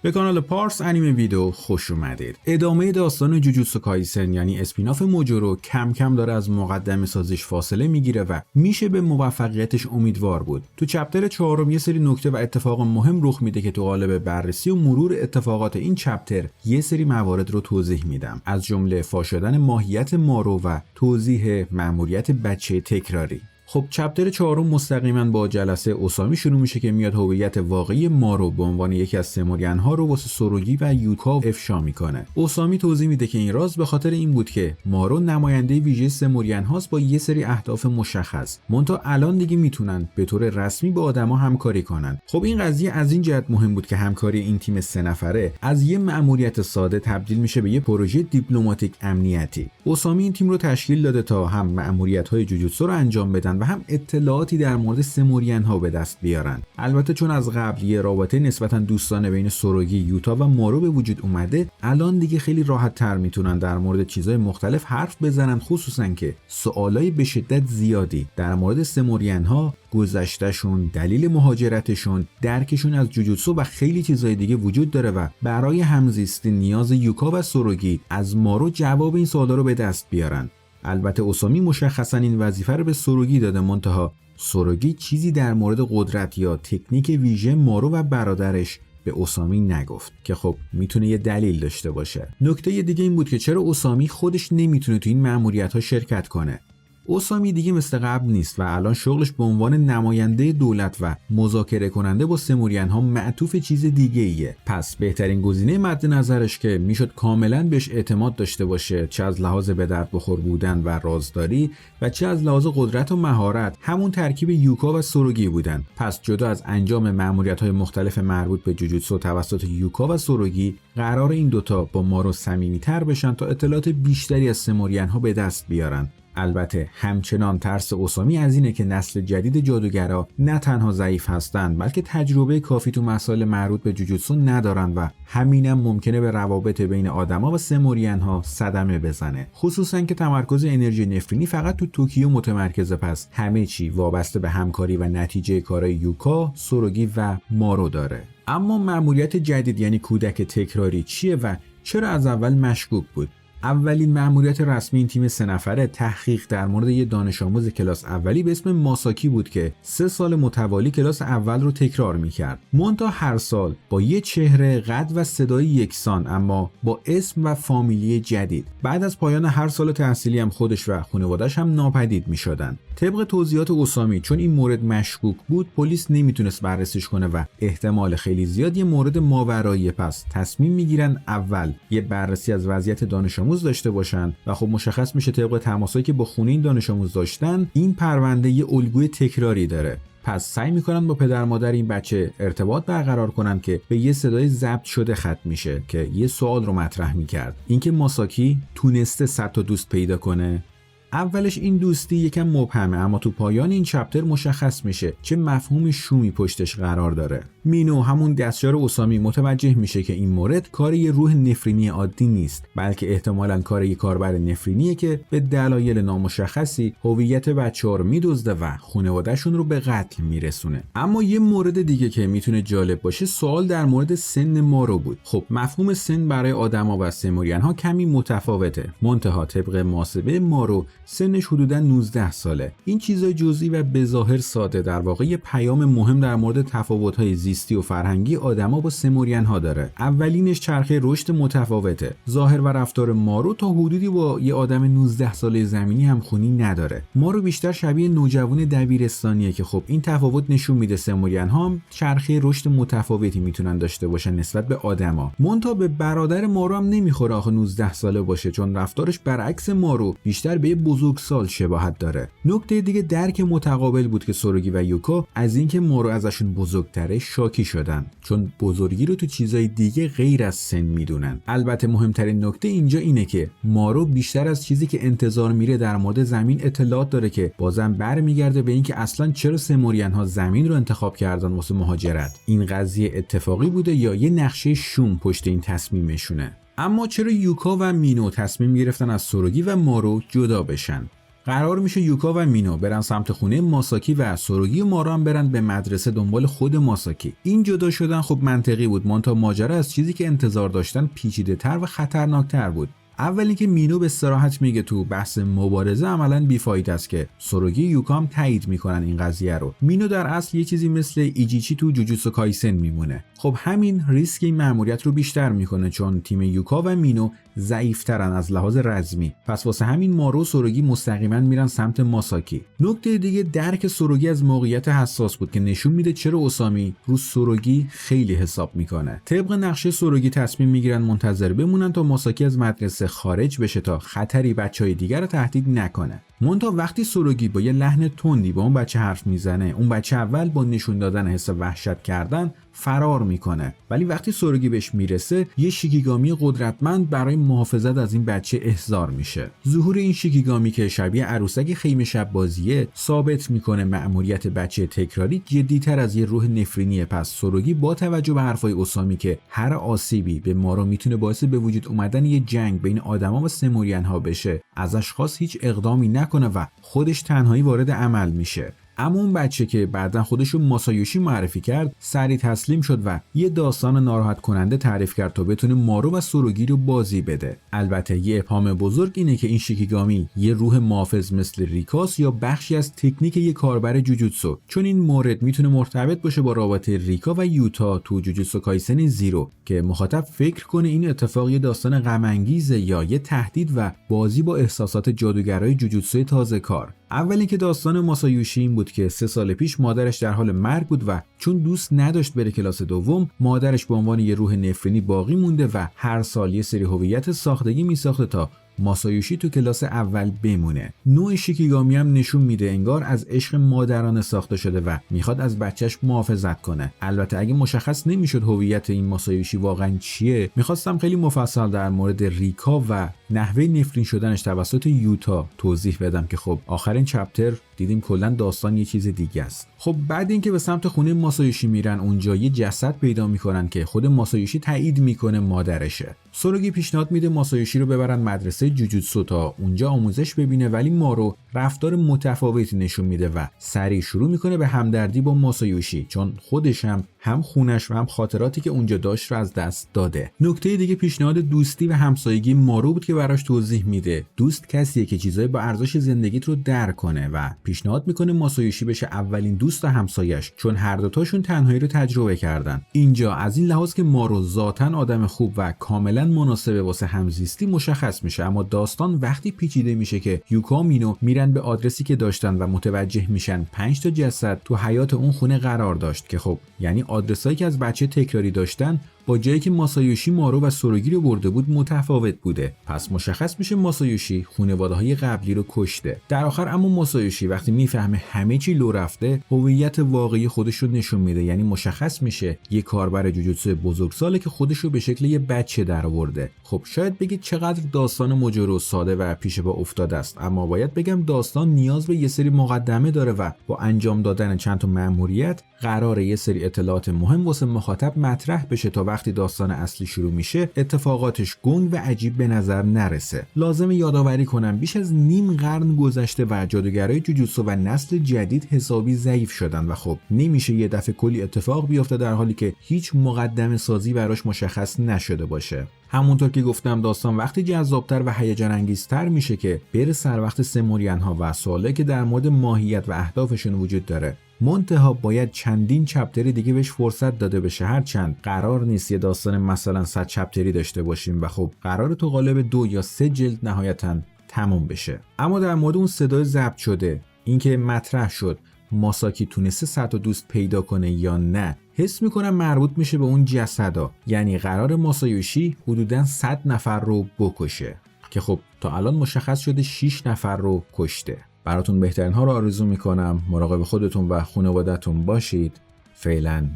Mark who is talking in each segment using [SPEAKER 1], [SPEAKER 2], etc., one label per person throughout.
[SPEAKER 1] به کانال پارس انیمه ویدیو خوش اومدید. ادامه داستان جوجوتسو کایسن یعنی اسپیناف موجورو کم کم داره از مقدمه سازیش فاصله میگیره و میشه به موفقیتش امیدوار بود. تو چپتر 4 یه سری نکته و اتفاق مهم رخ میده که تو قالب بررسی و مرور اتفاقات این چپتر یه سری موارد رو توضیح میدم، از جمله فاش شدن ماهیت مارو و توضیح مأموریت بچه تکراری. خب چپتر 4 مستقیما با جلسه اوسامی شروع میشه که میاد هویت واقعی مارو به عنوان یکی از سمورین‌ها رو واسه سوروگی و یوکا افشا میکنه. اوسامی توضیح میده که این راز به خاطر این بود که مارو نماینده ویژه سمورین‌هاست با یه سری اهداف مشخص. منتها الان دیگه میتونن به طور رسمی با آدما همکاری کنن. خب این قضیه از این جهت مهم بود که همکاری این تیم 3 نفره از یه مأموریت ساده تبدیل میشه به یه پروژه دیپلماتیک امنیتی. اوسامی این تیم رو تشکیل داده تا هم مأموریت‌های جوجوتسو رو انجام بدن و هم اطلاعاتی در مورد سمورین‌ها به دست بیارن. البته چون از قبل یه رابطه نسبتاً دوستانه بین سوروگی، یوتا و مارو به وجود اومده، الان دیگه خیلی راحت‌تر میتونن در مورد چیزهای مختلف حرف بزنن، خصوصاً که سوالای به شدت زیادی در مورد سمورین‌ها، گذشتهشون، دلیل مهاجرتشون، درکشون از جوجوتسو و خیلی چیزهای دیگه وجود داره و برای همزیستی نیاز یوکا و سوروگی از مارو جواب این سوالا رو به دست بیارن. البته اوسامی مشخصا این وظیفه رو به سوروگی داده، منتها سوروگی چیزی در مورد قدرت یا تکنیک ویژه مارو و برادرش به اوسامی نگفت که خب میتونه یه دلیل داشته باشه. نکته دیگه این بود که چرا اوسامی خودش نمیتونه تو این مأموریت‌ها شرکت کنه. اوسامی دیگه مثل قبل نیست و الان شغلش به عنوان نماینده دولت و مذاکره کننده با سمورین‌ها معطوف چیز دیگه ایه. پس بهترین گزینه مد نظرش که میشد کاملا بهش اعتماد داشته باشه، چه از لحاظ به درد بخور بودن و رازداری و چه از لحاظ قدرت و مهارت، همون ترکیب یوکا و سوروگی بودن. پس جدا از انجام مأموریت‌های مختلف مربوط به جوجوتسو توسط یوکا و سوروگی، قرار این دوتا با مارو صمیمی‌تر بشن تا اطلاعات بیشتری از سمورین‌ها به دست بیارن. البته همچنان ترس اوسامی از اینه که نسل جدید جادوگرا نه تنها ضعیف هستن، بلکه تجربه کافی تو مسائل مربوط به جوجوتسو ندارن و همینم ممکنه به روابط بین آدما و سمورین‌ها صدمه بزنه، خصوصا که تمرکز انرژی نفرینی فقط تو توکیو متمرکزه. پس همه چی وابسته به همکاری و نتیجه کارهای یوکا، سوروگی و مارو داره. اما مأموریت جدید یعنی کودک تکراری چیه و چرا از اول مشکوک بود؟ اولین مأموریت رسمی این تیم 3 نفره تحقیق در مورد یه دانش آموز کلاس اولی به اسم ماساکی بود که 3 سال متوالی کلاس اول رو تکرار میکرد. منتها هر سال با یه چهره، قد و صدای یکسان اما با اسم و فامیلی جدید. بعد از پایان هر سال تحصیلی هم خودش و خانواده‌اش هم ناپدید میشدن. طبق توضیحات اوسامی چون این مورد مشکوک بود، پلیس نمیتونست بررسیش کنه و احتمال خیلی زیاد یه مورد ماورایی. پس تصمیم میگیرن اول یه بررسی از وضعیت دانش آموز داشته باشن و خب مشخص میشه طبق تماسایی که با خونه این دانش آموز داشتن این پرونده یه الگوی تکراری داره. پس سعی میکنن با پدر مادر این بچه ارتباط برقرار کنن که به یه صدای ضبط شده ختم میشه که یه سوال رو مطرح میکرد، اینکه ماساکی تونسته 100 تا دوست پیدا کنه. اولش این دوستی یکم مبهمه، اما تو پایان این چپتر مشخص میشه چه مفهوم شومی پشتش قرار داره. مینو همون دستیار اوسامی متوجه میشه که این مورد کار یه روح نفرینی عادی نیست، بلکه احتمالاً کار یه کاربر نفرینیه که به دلایل نامشخصی هویت بچه‌ها رو میدزده و خانواده‌شون رو به قتل میرسونه. اما یه مورد دیگه که میتونه جالب باشه سوال در مورد سن مارو بود. خب مفهوم سن برای آدما و سمورین‌ها کمی متفاوته، منتها طبق محاسبه مارو سنش حدوداً 19 ساله. این چیزای جزئی و به ظاهر ساده در واقع یه پیام مهم در مورد تفاوت‌های زیستی و فرهنگی آدما با سمورین‌ها داره. اولینش چرخه رشد متفاوته. ظاهر و رفتار مارو تا حدودی با یه آدم 19 ساله زمینی همخونی نداره. مارو بیشتر شبیه نوجوان دبیرستانیه که خب این تفاوت نشون میده سمورین‌ها هم چرخه رشد متفاوتی میتونن داشته باشن نسبت به آدما. منتها به برادر مارو هم نمیخوره آخه 19 ساله باشه، چون رفتارش برعکس مارو بیشتر به بزرگسال شباهت داره. نکته دیگه درک متقابل بود که سوروگی و یوکا از اینکه مارو ازشون بزرگتره شاکی شدن، چون بزرگی رو تو چیزای دیگه غیر از سن میدونن. البته مهمترین نکته اینجا اینه که مارو بیشتر از چیزی که انتظار میره در مورد زمین اطلاعات داره که بازم برمیگرده به اینکه اصلا چرا سمورین‌ها زمین رو انتخاب کردن واسه مهاجرت. این قضیه اتفاقی بوده یا یه نقشه شوم پشت این تصمیمشونه؟ اما چرا یوکا و مینو تصمیم گرفتن از سوروگی و مارو جدا بشن؟ قرار میشه یوکا و مینو برن سمت خونه ماساکی و سوروگی و مارو هم برن به مدرسه دنبال خود ماساکی. این جدا شدن خب منطقی بود، منتها ماجرا از چیزی که انتظار داشتن پیچیده‌تر و خطرناکتر بود. اول اینکه مینو به صراحت میگه تو بحث مبارزه عملاً بیفاید است که سوروگی یوکا هم تایید میکنن این قضیه رو. مینو در اصل یه چیزی مثل ایجیچی تو جوجوتسو کایسن میمونه. خب همین ریسک این مأموریت رو بیشتر میکنه چون تیم یوکا و مینو ضعیف‌ترن از لحاظ رزمی. پس واسه همین مارو و سوروگی مستقیما میرن سمت ماساکی. نکته دیگه درک سوروگی از موقعیت حساس بود که نشون میده چرا اوسامی رو سوروگی خیلی حساب میکنه. طبق نقشه سوروگی تصمیم میگیرن منتظر بمونن تا ماساکی از مدرسه خارج بشه تا خطری بچهای دیگر رو تهدید نکنه. منتها وقتی سوروگی با یه لحن تندی با اون بچه حرف میزنه، اون بچه اول با نشون دادن حس وحشت کردن فرار میکنه، ولی وقتی سوروگی بهش میرسه یه شیکیگامی قدرتمند برای محافظت از این بچه احضار میشه. ظهور این شیکیگامی که شبیه عروسک خیمه شب بازیه ثابت میکنه مأموریت بچه تکراری جدی‌تر از یه روح نفرینیه. پس سوروگی با توجه به حرفای اوسامی که هر آسیبی به مارو میتونه باعث به وجود اومدن یه جنگ بین آدما و سمورین ها بشه، ازش خواست هیچ اقدامی نکنه و خودش تنهایی وارد عمل میشه. اما اون بچه که بعداً خودشو ماسایوشی معرفی کرد سریع تسلیم شد و یه داستان ناراحت کننده تعریف کرد تا بتونه مارو و سوروگی رو بازی بده. البته یه ابهام بزرگ اینه که این شیکیگامی یه روح محافظ مثل ریکاس یا بخشی از تکنیک یه کاربر جوجوتسو، چون این مورد میتونه مرتبط باشه با رابطه ریکا و یوتا تو جوجوتسو کایسن زیرو که مخاطب فکر کنه این اتفاق یه داستان غم انگیزه یا یه تهدید و بازی با احساسات جادوگرای جوجوتسوی تازه کار. اولی که داستان ماسایوشی این بود که 3 سال پیش مادرش در حال مرگ بود و چون دوست نداشت بره کلاس دوم، مادرش به عنوان یه روح نفرینی باقی مونده و هر سال یه سری هویت ساختگی میساخته تا ماسایوشی تو کلاس اول بمونه. نوع شیکیگامی هم نشون میده انگار از عشق مادرانه ساخته شده و میخواد از بچهش محافظت کنه. البته اگه مشخص نمیشد هویت این ماسایوشی واقعا چیه، میخواستم خیلی مفصل در مورد ریکا و نحوه نفرین شدنش توسط یوتا توضیح بدم که خب آخرین چپتر دیدیم کلا داستان یه چیز دیگه است. خب بعد اینکه به سمت خونه ماسایوشی میرن، اونجا یه جسد پیدا میکنن که خود ماسایوشی تایید میکنه مادرشه. سوروگی پیشنهاد میده ماسایوشی رو ببرن مدرسه جوجوتسو تا اونجا آموزش ببینه، ولی مارو رفتار متفاوتی نشون میده و سریع شروع میکنه به همدردی با ماسایوشی چون خودش هم خونش و هم خاطراتی که اونجا داشت رو از دست داده. نکته دیگه پیشنهاد دوستی و همسایگی مارو بود که براش توضیح میده دوست کسیه که چیزای با ارزش زندگیت رو درک کنه و پیشنهاد میکنه ماسایوشی بشه اولین دوست و همسایش چون هر دوتاشون تنهایی رو تجربه کردن. اینجا از این لحاظ که مارو ذاتاً آدم خوب و کاملا مناسبه واسه همزیستی مشخص میشه. اما داستان وقتی پیچیده میشه که یوکا و مینو میرن به آدرسی که داشتن و متوجه میشن 5 تا جسد تو حیاط اون خونه قرار داشت که خب یعنی آدرسایی که از بچه تکراری داشتن با جایی که ماسایوشی مارو و سوروگی رو برده بود متفاوت بوده. پس مشخص میشه ماسایوشی خانواده‌های قبلی رو کشته. در آخر اما ماسایوشی وقتی میفهمه همه چی لو رفته، هویت واقعی خودش رو نشون میده. یعنی مشخص میشه یه کاربر جوجوتسو بزرگساله که خودش رو به شکل یه بچه درآورده. خب شاید بگید چقدر داستان ماجرا ساده و پیش پا افتاده است، اما باید بگم داستان نیاز به یه سری مقدمه داره و با انجام دادن چند تا مأموریت قراره یه سری اطلاعات مهم واسه مخاطب مطرح بشه تا وقتی داستان اصلی شروع میشه اتفاقاتش گنگ و عجیب به نظر نرسه. لازمه یادآوری کنم بیش از نیم قرن گذشته و جادوگرای جوجوتسو و نسل جدید حسابی ضعیف شدن و خب نمیشه یه دفعه کلی اتفاق بیفته در حالی که هیچ مقدمه سازی براش مشخص نشده باشه. همونطور که گفتم داستان وقتی جذابتر و هیجان انگیزتر میشه که بره سر وقت سمورین ها و سوالی که در مورد ماهیت و اهدافشون وجود داره. منتها باید چندین چپتری دیگه بهش فرصت داده بشه، هرچند قرار نیست یه داستان مثلا 100 چپتری داشته باشیم و خب قرار تو قالب 2 یا 3 جلد نهایتاً تموم بشه. اما در مورد اون صدای ضبط شده، اینکه مطرح شد ماساکی تونسته 100 تا دوست پیدا کنه یا نه، حس میکنم مربوط میشه به اون جسدا. یعنی قرار ماسایوشی حدوداً 100 نفر رو بکشه که خب تا الان مشخص شده 6 نفر رو کشته. براتون بهترین ها رو آرزو میکنم. مراقب خودتون و خانواده‌تون باشید. فعلا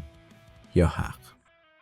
[SPEAKER 1] یا حق.